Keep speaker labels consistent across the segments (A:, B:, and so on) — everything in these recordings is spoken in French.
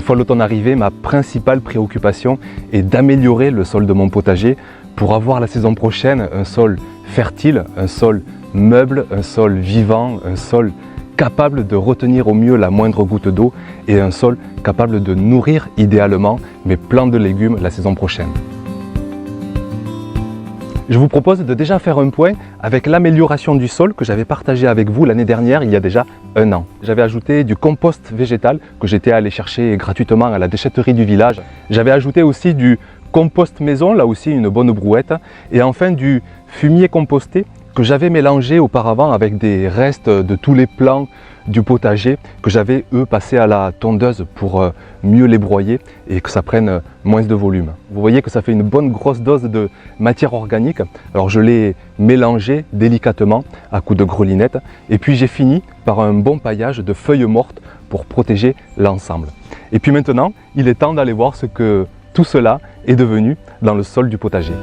A: fois l'automne arrivé, ma principale préoccupation est d'améliorer le sol de mon potager pour avoir la saison prochaine un sol fertile, un sol meuble, un sol vivant, un sol capable de retenir au mieux la moindre goutte d'eau et un sol capable de nourrir idéalement mes plants de légumes la saison prochaine. Je vous propose de déjà faire un point avec l'amélioration du sol que j'avais partagé avec vous l'année dernière, il y a déjà un an. J'avais ajouté du compost végétal que j'étais allé chercher gratuitement à la déchetterie du village. J'avais ajouté aussi du compost maison, là aussi une bonne brouette, et enfin du fumier composté que j'avais mélangé auparavant avec des restes de tous les plants du potager que j'avais passé à la tondeuse pour mieux les broyer et que ça prenne moins de volume. Vous voyez que ça fait une bonne grosse dose de matière organique. Alors je l'ai mélangé délicatement à coups de grelinette et puis j'ai fini par un bon paillage de feuilles mortes pour protéger l'ensemble. Et puis maintenant, il est temps d'aller voir ce que tout cela est devenu dans le sol du potager.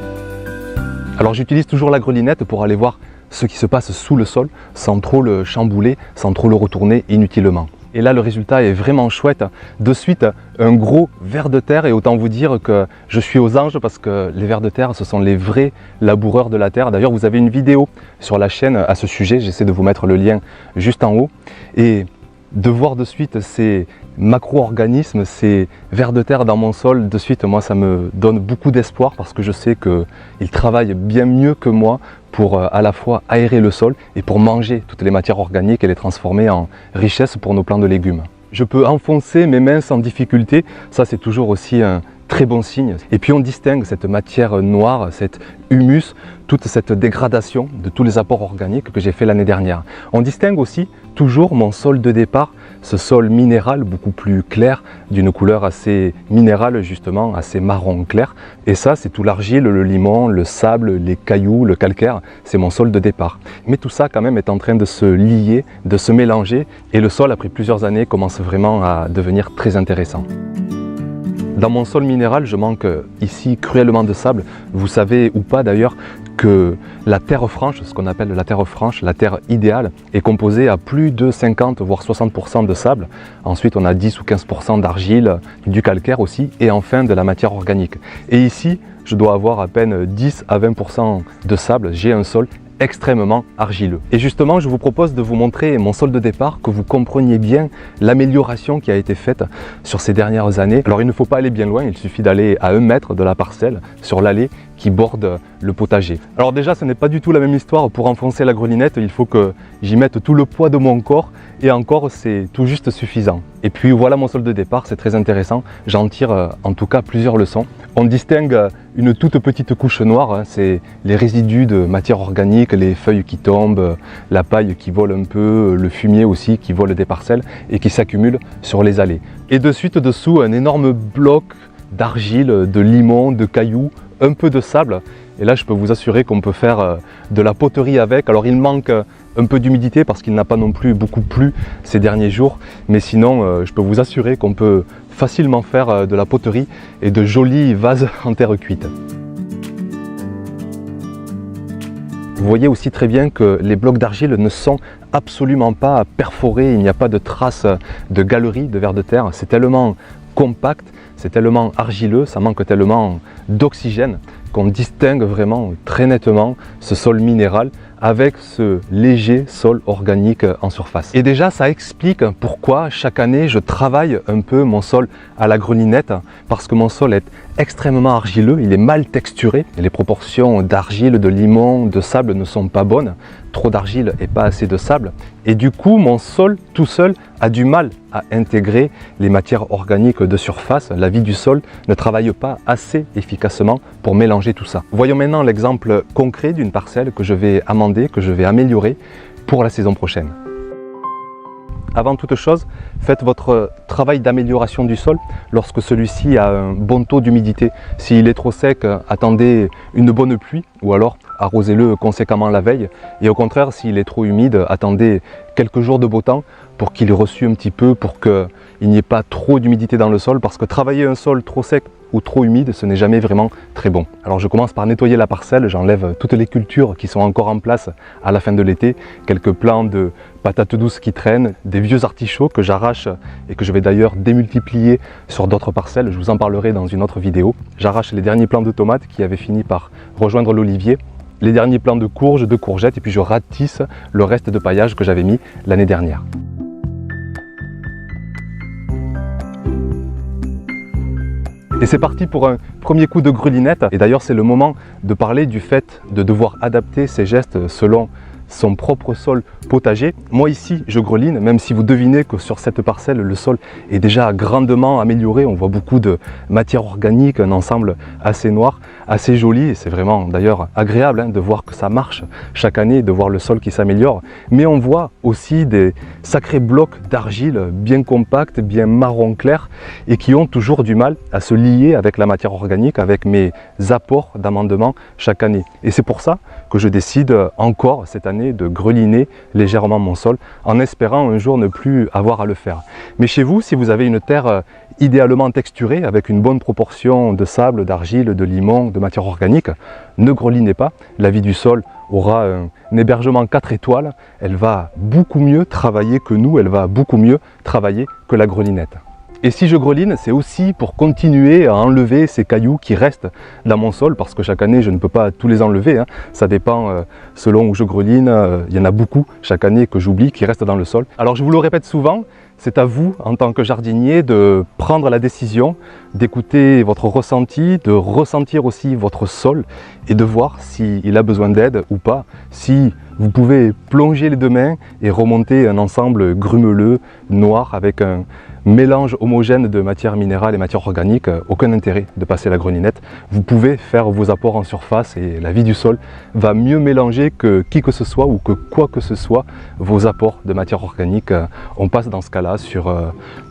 A: Alors j'utilise toujours la grelinette pour aller voir ce qui se passe sous le sol sans trop le chambouler, sans trop le retourner inutilement. Et là le résultat est vraiment chouette. De suite un gros ver de terre et autant vous dire que je suis aux anges parce que les vers de terre ce sont les vrais laboureurs de la terre. D'ailleurs vous avez une vidéo sur la chaîne à ce sujet, j'essaie de vous mettre le lien juste en haut. Et de voir de suite ces macro-organismes, ces vers de terre dans mon sol, de suite moi ça me donne beaucoup d'espoir parce que je sais qu'ils travaillent bien mieux que moi pour à la fois aérer le sol et pour manger toutes les matières organiques et les transformer en richesse pour nos plants de légumes. Je peux enfoncer mes mains sans difficulté, ça c'est toujours aussi un très bon signe. Et puis on distingue cette matière noire, cet humus, toute cette dégradation de tous les apports organiques que j'ai fait l'année dernière. On distingue aussi toujours mon sol de départ, ce sol minéral beaucoup plus clair, d'une couleur assez minérale justement, assez marron clair. Et ça c'est tout l'argile, le limon, le sable, les cailloux, le calcaire, c'est mon sol de départ. Mais tout ça quand même est en train de se lier, de se mélanger et le sol après plusieurs années commence vraiment à devenir très intéressant. Dans mon sol minéral, je manque ici cruellement de sable. Vous savez ou pas d'ailleurs que la terre franche, ce qu'on appelle la terre franche, la terre idéale, est composée à plus de 50 voire 60% de sable. Ensuite, on a 10 ou 15% d'argile, du calcaire aussi, et enfin de la matière organique. Et ici, je dois avoir à peine 10 à 20% de sable. J'ai un sol extrêmement argileux. Et justement, je vous propose de vous montrer mon sol de départ, que vous compreniez bien l'amélioration qui a été faite sur ces dernières années. Alors il ne faut pas aller bien loin, il suffit d'aller à 1 mètre de la parcelle, sur l'allée qui borde le potager. Alors déjà, ce n'est pas du tout la même histoire. Pour enfoncer la grelinette, il faut que j'y mette tout le poids de mon corps et encore, c'est tout juste suffisant. Et puis voilà mon sol de départ, c'est très intéressant. J'en tire en tout cas plusieurs leçons. On distingue une toute petite couche noire, c'est les résidus de matière organique, les feuilles qui tombent, la paille qui vole un peu, le fumier aussi qui vole des parcelles et qui s'accumule sur les allées. Et de suite dessous, un énorme bloc d'argile, de limon, de cailloux, un peu de sable. Et là, je peux vous assurer qu'on peut faire de la poterie avec. Alors, il manque un peu d'humidité parce qu'il n'a pas non plus beaucoup plu ces derniers jours. Mais sinon, je peux vous assurer qu'on peut facilement faire de la poterie et de jolis vases en terre cuite. Vous voyez aussi très bien que les blocs d'argile ne sont absolument pas perforés. Il n'y a pas de traces de galeries de vers de terre. C'est tellement compact, c'est tellement argileux, ça manque tellement d'oxygène qu'on distingue vraiment très nettement ce sol minéral avec ce léger sol organique en surface. Et déjà, ça explique pourquoi chaque année je travaille un peu mon sol à la grelinette, parce que mon sol est extrêmement argileux, il est mal texturé, les proportions d'argile, de limon, de sable ne sont pas bonnes, trop d'argile et pas assez de sable, et du coup mon sol tout seul a du mal à intégrer les matières organiques de surface. La vie du sol ne travaille pas assez efficacement pour mélanger tout ça. Voyons maintenant l'exemple concret d'une parcelle que je vais amender, que je vais améliorer pour la saison prochaine. Avant toute chose, faites votre travail d'amélioration du sol lorsque celui-ci a un bon taux d'humidité. S'il est trop sec, attendez une bonne pluie ou alors arrosez-le conséquemment la veille. Et au contraire, s'il est trop humide, attendez quelques jours de beau temps pour qu'il reçue un petit peu, pour qu'il n'y ait pas trop d'humidité dans le sol. Parce que travailler un sol trop sec ou trop humide, ce n'est jamais vraiment très bon. Alors je commence par nettoyer la parcelle, j'enlève toutes les cultures qui sont encore en place à la fin de l'été, quelques plants de patates douces qui traînent, des vieux artichauts que j'arrache et que je vais d'ailleurs démultiplier sur d'autres parcelles, je vous en parlerai dans une autre vidéo. J'arrache les derniers plants de tomates qui avaient fini par rejoindre l'olivier, les derniers plants de courges, de courgettes, et puis je ratisse le reste de paillage que j'avais mis l'année dernière. Et c'est parti pour un premier coup de grelinette. Et d'ailleurs, c'est le moment de parler du fait de devoir adapter ses gestes selon son propre sol potager. Moi ici, je greline, même si vous devinez que sur cette parcelle, le sol est déjà grandement amélioré. On voit beaucoup de matière organique, un ensemble assez noir, assez joli. Et c'est vraiment d'ailleurs agréable de voir que ça marche chaque année, de voir le sol qui s'améliore. Mais on voit aussi des sacrés blocs d'argile bien compacts, bien marron clair, et qui ont toujours du mal à se lier avec la matière organique, avec mes apports d'amendement chaque année. Et c'est pour ça que je décide encore cette année de greliner légèrement mon sol en espérant un jour ne plus avoir à le faire. Mais chez vous, si vous avez une terre idéalement texturée avec une bonne proportion de sable, d'argile, de limon, de matière organique, ne grelinez pas. La vie du sol aura un hébergement 4 étoiles. Elle va beaucoup mieux travailler que nous, elle va beaucoup mieux travailler que la grelinette. Et si je greline, c'est aussi pour continuer à enlever ces cailloux qui restent dans mon sol, parce que chaque année, je ne peux pas tous les enlever. Ça dépend selon où je greline. Il y en a beaucoup chaque année que j'oublie qui restent dans le sol. Alors je vous le répète souvent, c'est à vous, en tant que jardinier, de prendre la décision, d'écouter votre ressenti, de ressentir aussi votre sol et de voir s'il a besoin d'aide ou pas. Si vous pouvez plonger les deux mains et remonter un ensemble grumeleux, noir, avec un mélange homogène de matière minérale et matière organique, aucun intérêt de passer la grelinette. Vous pouvez faire vos apports en surface et la vie du sol va mieux mélanger que qui que ce soit ou que quoi que ce soit vos apports de matière organique. On passe dans ce cas-là sur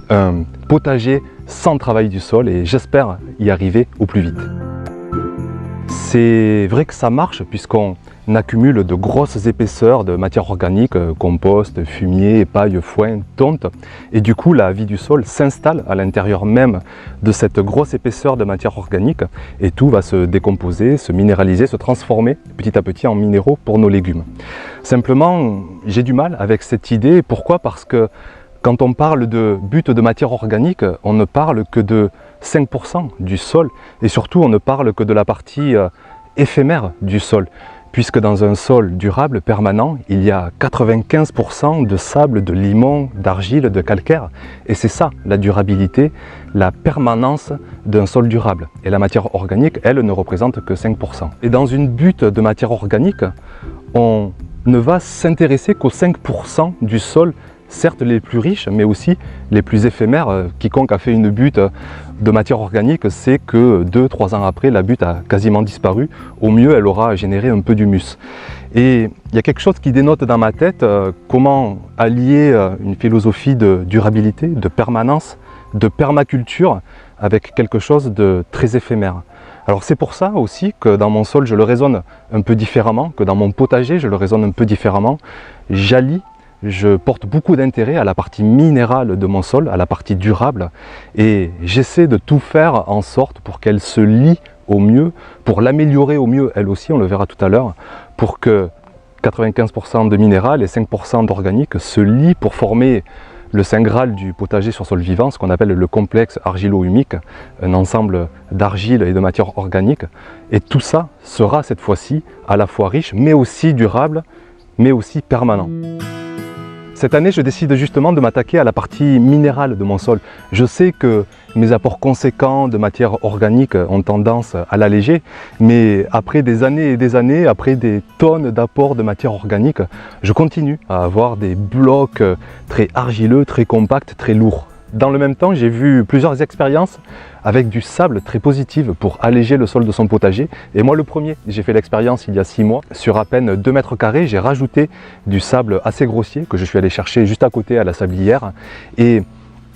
A: un potager sans travail du sol et j'espère y arriver au plus vite. C'est vrai que ça marche puisqu'on accumule de grosses épaisseurs de matière organique, compost, fumier, paille, foin, tonte. Et du coup, la vie du sol s'installe à l'intérieur même de cette grosse épaisseur de matière organique et tout va se décomposer, se minéraliser, se transformer petit à petit en minéraux pour nos légumes. Simplement, j'ai du mal avec cette idée. Pourquoi? Parce que quand on parle de but de matière organique, on ne parle que de 5% du sol et surtout on ne parle que de la partie éphémère du sol. Puisque dans un sol durable, permanent, il y a 95% de sable, de limon, d'argile, de calcaire. Et c'est ça, la durabilité, la permanence d'un sol durable. Et la matière organique, elle, ne représente que 5%. Et dans une butte de matière organique, on ne va s'intéresser qu'aux 5% du sol, certes les plus riches, mais aussi les plus éphémères. Quiconque a fait une butte de matière organique sait que 2-3 ans après, la butte a quasiment disparu. Au mieux, elle aura généré un peu d'humus. Et il y a quelque chose qui dénote dans ma tête comment allier une philosophie de durabilité, de permanence, de permaculture avec quelque chose de très éphémère. Alors c'est pour ça aussi que dans mon sol, je le raisonne un peu différemment, que dans mon potager, je le raisonne un peu différemment. J'allie. Je porte beaucoup d'intérêt à la partie minérale de mon sol, à la partie durable, et j'essaie de tout faire en sorte pour qu'elle se lie au mieux, pour l'améliorer au mieux elle aussi, on le verra tout à l'heure, pour que 95% de minéral et 5% d'organique se lient pour former le saint graal du potager sur sol vivant, ce qu'on appelle le complexe argilo-humique, un ensemble d'argile et de matière organique. Et tout ça sera cette fois-ci à la fois riche, mais aussi durable, mais aussi permanent. Cette année, je décide justement de m'attaquer à la partie minérale de mon sol. Je sais que mes apports conséquents de matière organique ont tendance à l'alléger, mais après des années et des années, après des tonnes d'apports de matière organique, je continue à avoir des blocs très argileux, très compacts, très lourds. Dans le même temps, j'ai vu plusieurs expériences avec du sable très positives pour alléger le sol de son potager. Et moi le premier, j'ai fait l'expérience il y a 6 mois. Sur à peine 2 mètres carrés, j'ai rajouté du sable assez grossier que je suis allé chercher juste à côté à la sablière. Et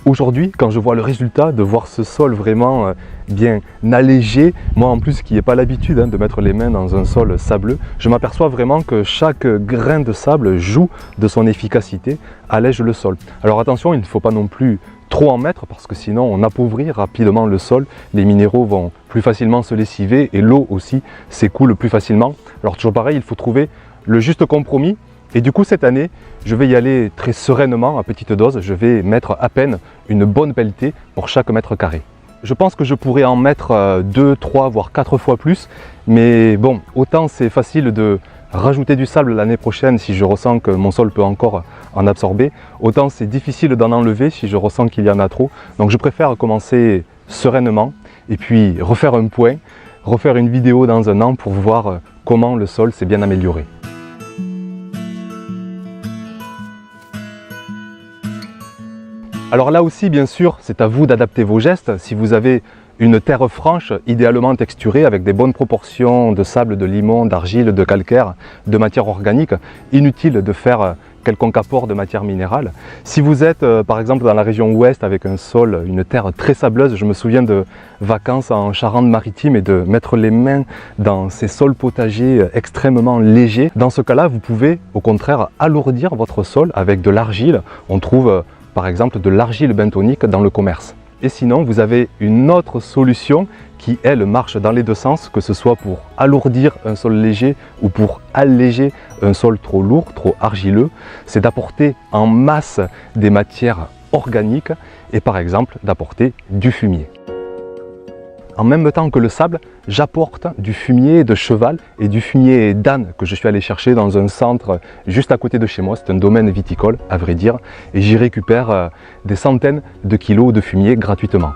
A: aujourd'hui, quand je vois le résultat, de voir ce sol vraiment bien allégé, moi en plus qui n'ai pas l'habitude de mettre les mains dans un sol sableux, je m'aperçois vraiment que chaque grain de sable joue de son efficacité, allège le sol. Alors attention, il ne faut pas non plus trop en mettre parce que sinon on appauvrit rapidement le sol, les minéraux vont plus facilement se lessiver et l'eau aussi s'écoule plus facilement. Alors toujours pareil, il faut trouver le juste compromis. Et du coup cette année, je vais y aller très sereinement, à petite dose. Je vais mettre à peine une bonne pelletée pour chaque mètre carré. Je pense que je pourrais en mettre 2, 3, voire 4 fois plus. Mais bon, autant c'est facile de rajouter du sable l'année prochaine si je ressens que mon sol peut encore en absorber, autant c'est difficile d'en enlever si je ressens qu'il y en a trop. Donc je préfère commencer sereinement et puis refaire un point, refaire une vidéo dans un an pour voir comment le sol s'est bien amélioré. Alors là aussi, bien sûr, c'est à vous d'adapter vos gestes. Si vous avez une terre franche, idéalement texturée, avec des bonnes proportions de sable, de limon, d'argile, de calcaire, de matière organique, inutile de faire quelconque apport de matière minérale. Si vous êtes par exemple dans la région ouest avec un sol, une terre très sableuse, je me souviens de vacances en Charente-Maritime et de mettre les mains dans ces sols potagers extrêmement légers. Dans ce cas-là, vous pouvez au contraire alourdir votre sol avec de l'argile. On trouve par exemple de l'argile bentonique dans le commerce. Et sinon, vous avez une autre solution qui, elle, marche dans les deux sens, que ce soit pour alourdir un sol léger ou pour alléger un sol trop lourd, trop argileux, c'est d'apporter en masse des matières organiques et par exemple d'apporter du fumier. En même temps que le sable, j'apporte du fumier de cheval et du fumier d'âne que je suis allé chercher dans un centre juste à côté de chez moi. C'est un domaine viticole, à vrai dire, et j'y récupère des centaines de kilos de fumier gratuitement.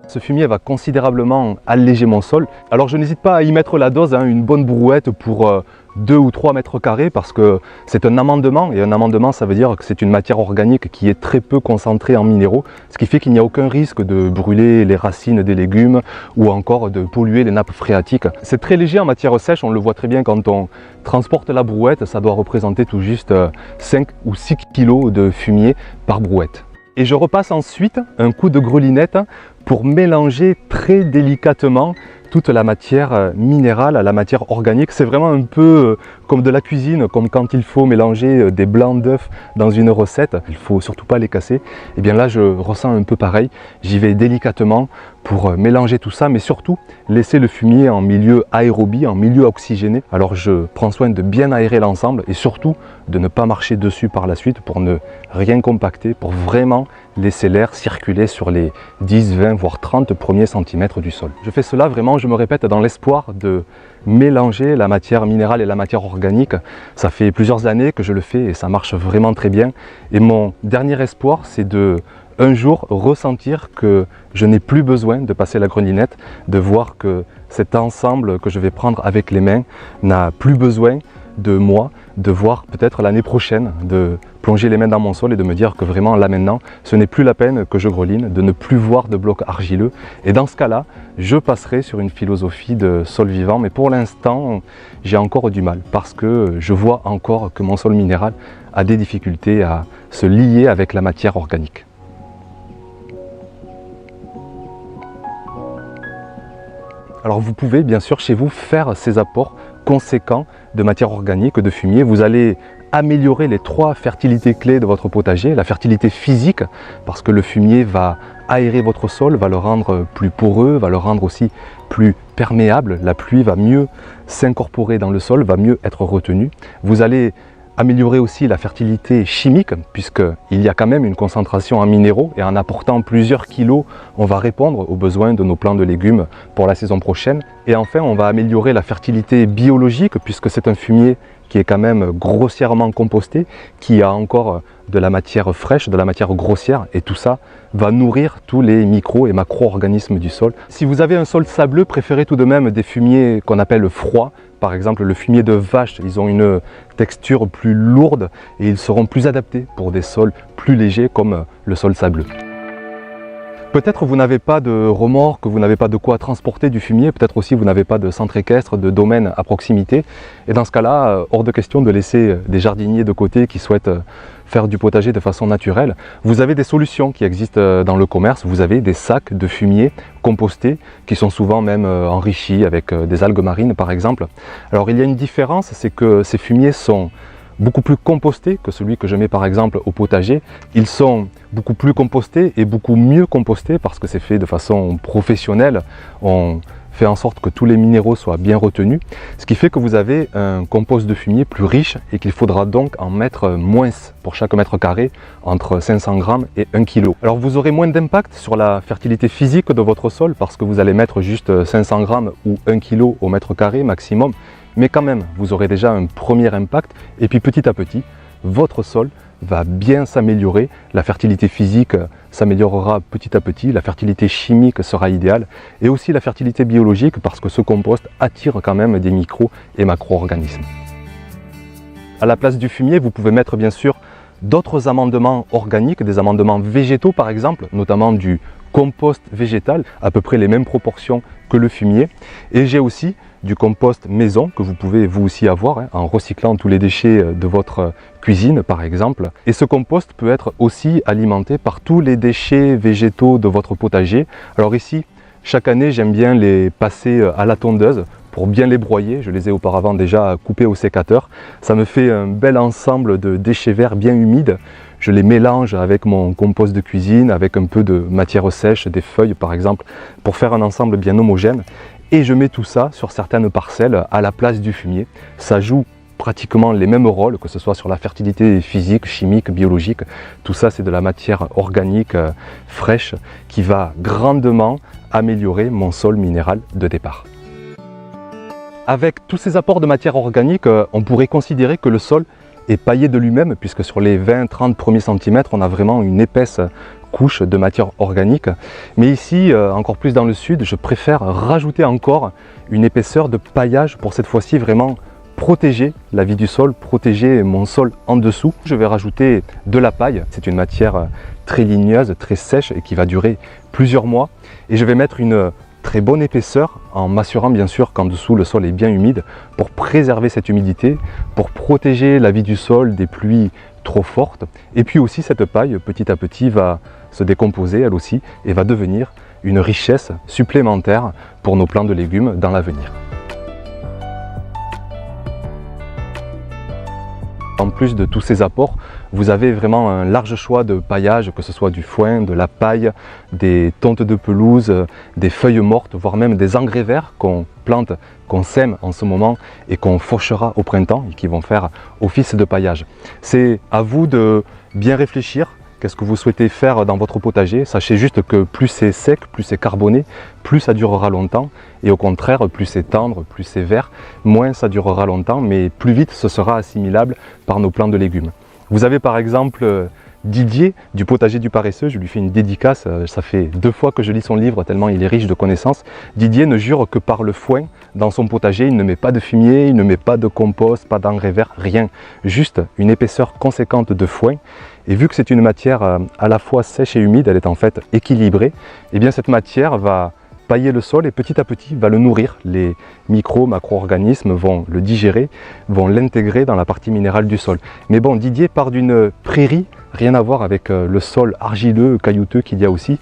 A: Ce fumier va considérablement alléger mon sol. Alors je n'hésite pas à y mettre la dose, une bonne brouette pour 2 ou 3 mètres carrés parce que c'est un amendement et un amendement ça veut dire que c'est une matière organique qui est très peu concentrée en minéraux, ce qui fait qu'il n'y a aucun risque de brûler les racines des légumes ou encore de polluer les nappes phréatiques. C'est très léger en matière sèche, on le voit très bien quand on transporte la brouette, ça doit représenter tout juste 5 ou 6 kg de fumier par brouette. Et je repasse ensuite un coup de grelinette pour mélanger très délicatement toute la matière minérale, la matière organique. C'est vraiment un peu comme de la cuisine, comme quand il faut mélanger des blancs d'œufs dans une recette. Il ne faut surtout pas les casser. Et bien là, je ressens un peu pareil. J'y vais délicatement pour mélanger tout ça, mais surtout laisser le fumier en milieu aérobie, en milieu oxygéné. Alors je prends soin de bien aérer l'ensemble et surtout de ne pas marcher dessus par la suite pour ne rien compacter, pour vraiment laisser l'air circuler sur les 10, 20, voire 30 premiers centimètres du sol. Je fais cela vraiment, je me répète, dans l'espoir de mélanger la matière minérale et la matière organique. Ça fait plusieurs années que je le fais et ça marche vraiment très bien. Et mon dernier espoir, c'est de un jour ressentir que je n'ai plus besoin de passer la grelinette, de voir que cet ensemble que je vais prendre avec les mains n'a plus besoin de moi, de voir peut-être l'année prochaine, de plonger les mains dans mon sol et de me dire que vraiment là maintenant, ce n'est plus la peine que je greline, de ne plus voir de blocs argileux. Et dans ce cas-là, je passerai sur une philosophie de sol vivant, mais pour l'instant, j'ai encore du mal parce que je vois encore que mon sol minéral a des difficultés à se lier avec la matière organique. Alors vous pouvez bien sûr chez vous faire ces apports conséquents de matière organique, de fumier. Vous allez améliorer les 3 fertilités clés de votre potager. La fertilité physique, parce que le fumier va aérer votre sol, va le rendre plus poreux, va le rendre aussi plus perméable. La pluie va mieux s'incorporer dans le sol, va mieux être retenue. Vous allez améliorer aussi la fertilité chimique, puisqu'il y a quand même une concentration en minéraux et en apportant plusieurs kilos, on va répondre aux besoins de nos plants de légumes pour la saison prochaine. Et enfin, on va améliorer la fertilité biologique, puisque c'est un fumier qui est quand même grossièrement composté, qui a encore de la matière fraîche, de la matière grossière, et tout ça va nourrir tous les micro- et macro-organismes du sol. Si vous avez un sol sableux, préférez tout de même des fumiers qu'on appelle froids. Par exemple, le fumier de vache, ils ont une texture plus lourde et ils seront plus adaptés pour des sols plus légers comme le sol sableux. Peut-être vous n'avez pas de remorque, vous n'avez pas de quoi transporter du fumier, peut-être aussi vous n'avez pas de centre équestre, de domaine à proximité. Et dans ce cas-là, hors de question de laisser des jardiniers de côté qui souhaitent faire du potager de façon naturelle. Vous avez des solutions qui existent dans le commerce, vous avez des sacs de fumier compostés qui sont souvent même enrichis avec des algues marines par exemple. Alors il y a une différence, c'est que ces fumiers sont beaucoup plus compostés que celui que je mets par exemple au potager. Ils sont beaucoup plus compostés et beaucoup mieux compostés parce que c'est fait de façon professionnelle. On fait en sorte que tous les minéraux soient bien retenus, ce qui fait que vous avez un compost de fumier plus riche et qu'il faudra donc en mettre moins pour chaque mètre carré, entre 500 grammes et 1 kg. Alors vous aurez moins d'impact sur la fertilité physique de votre sol parce que vous allez mettre juste 500 grammes ou 1 kg au mètre carré maximum, mais quand même vous aurez déjà un premier impact et puis petit à petit votre sol va bien s'améliorer, la fertilité physique s'améliorera petit à petit, la fertilité chimique sera idéale et aussi la fertilité biologique parce que ce compost attire quand même des micro et macro-organismes. À la place du fumier, vous pouvez mettre bien sûr d'autres amendements organiques, des amendements végétaux par exemple, notamment du compost végétal, à peu près les mêmes proportions que le fumier. Et j'ai aussi du compost maison que vous pouvez vous aussi avoir en recyclant tous les déchets de votre cuisine par exemple. Et ce compost peut être aussi alimenté par tous les déchets végétaux de votre potager. Alors ici, chaque année, j'aime bien les passer à la tondeuse pour bien les broyer. Je les ai auparavant déjà coupés au sécateur. Ça me fait un bel ensemble de déchets verts bien humides. Je les mélange avec mon compost de cuisine, avec un peu de matière sèche, des feuilles par exemple, pour faire un ensemble bien homogène. Et je mets tout ça sur certaines parcelles à la place du fumier. Ça joue pratiquement les mêmes rôles, que ce soit sur la fertilité physique, chimique, biologique. Tout ça, c'est de la matière organique fraîche qui va grandement améliorer mon sol minéral de départ. Avec tous ces apports de matière organique, on pourrait considérer que le sol est paillé de lui-même, puisque sur les 20-30 premiers centimètres, on a vraiment une épaisse couche de matière organique. Mais ici, encore plus dans le sud, je préfère rajouter encore une épaisseur de paillage pour cette fois-ci vraiment protéger la vie du sol, protéger mon sol en dessous. Je vais rajouter de la paille, c'est une matière très ligneuse, très sèche et qui va durer plusieurs mois. Et je vais mettre une très bonne épaisseur en m'assurant bien sûr qu'en dessous le sol est bien humide pour préserver cette humidité, pour protéger la vie du sol des pluies trop fortes. Et puis aussi cette paille petit à petit va se décomposer elle aussi et va devenir une richesse supplémentaire pour nos plants de légumes dans l'avenir. En plus de tous ces apports, vous avez vraiment un large choix de paillage, que ce soit du foin, de la paille, des tontes de pelouse, des feuilles mortes, voire même des engrais verts qu'on plante, qu'on sème en ce moment et qu'on fauchera au printemps et qui vont faire office de paillage. C'est à vous de bien réfléchir. Qu'est-ce que vous souhaitez faire dans votre potager? Sachez juste que plus c'est sec, plus c'est carboné, plus ça durera longtemps. Et au contraire, plus c'est tendre, plus c'est vert, moins ça durera longtemps, mais plus vite ce sera assimilable par nos plants de légumes. Vous avez par exemple Didier du potager du paresseux, je lui fais une dédicace, ça fait 2 fois que je lis son livre tellement il est riche de connaissances. Didier ne jure que par le foin dans son potager, il ne met pas de fumier, il ne met pas de compost, pas d'engrais verts, rien. Juste une épaisseur conséquente de foin. Et vu que c'est une matière à la fois sèche et humide, elle est en fait équilibrée, et bien cette matière va pailler le sol et petit à petit va le nourrir. Les macro-organismes vont le digérer, vont l'intégrer dans la partie minérale du sol. Mais bon, Didier part d'une prairie, rien à voir avec le sol argileux, caillouteux qu'il y a aussi.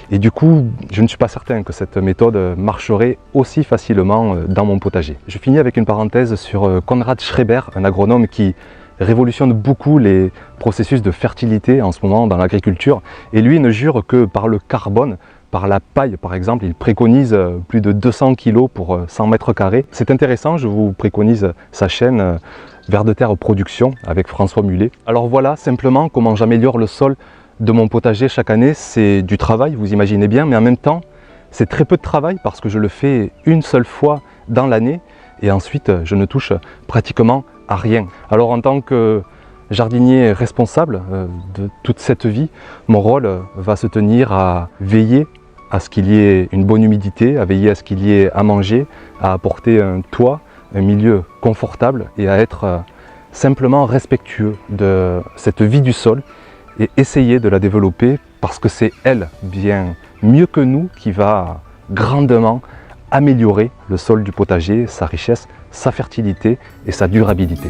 A: Et du coup, je ne suis pas certain que cette méthode marcherait aussi facilement dans mon potager. Je finis avec une parenthèse sur Konrad Schreiber, un agronome qui révolutionne beaucoup les processus de fertilité en ce moment dans l'agriculture. Et lui ne jure que par le carbone, par la paille par exemple. Il préconise plus de 200 kg pour 100 mètres carrés. C'est intéressant, je vous préconise sa chaîne Vers de Terre Production avec François Mullet. Alors voilà simplement comment j'améliore le sol de mon potager chaque année. C'est du travail, vous imaginez bien, mais en même temps c'est très peu de travail parce que je le fais une seule fois dans l'année et ensuite je ne touche pratiquement à rien. Alors en tant que jardinier responsable de toute cette vie, mon rôle va se tenir à veiller à ce qu'il y ait une bonne humidité, à veiller à ce qu'il y ait à manger, à apporter un toit, un milieu confortable et à être simplement respectueux de cette vie du sol et essayer de la développer parce que c'est elle, bien mieux que nous, qui va grandement améliorer le sol du potager, sa richesse, sa fertilité et sa durabilité.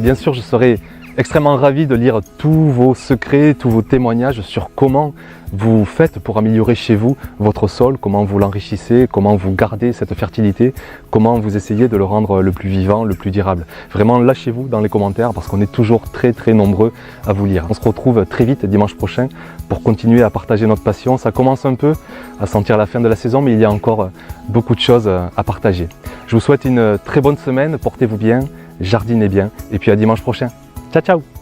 A: Bien sûr, je serai extrêmement ravi de lire tous vos secrets, tous vos témoignages sur comment vous faites pour améliorer chez vous votre sol, comment vous l'enrichissez, comment vous gardez cette fertilité, comment vous essayez de le rendre le plus vivant, le plus durable. Vraiment, lâchez-vous dans les commentaires parce qu'on est toujours très nombreux à vous lire. On se retrouve très vite dimanche prochain pour continuer à partager notre passion. Ça commence un peu à sentir la fin de la saison, mais il y a encore beaucoup de choses à partager. Je vous souhaite une très bonne semaine, portez-vous bien, jardinez bien, et puis à dimanche prochain. Ciao, ciao!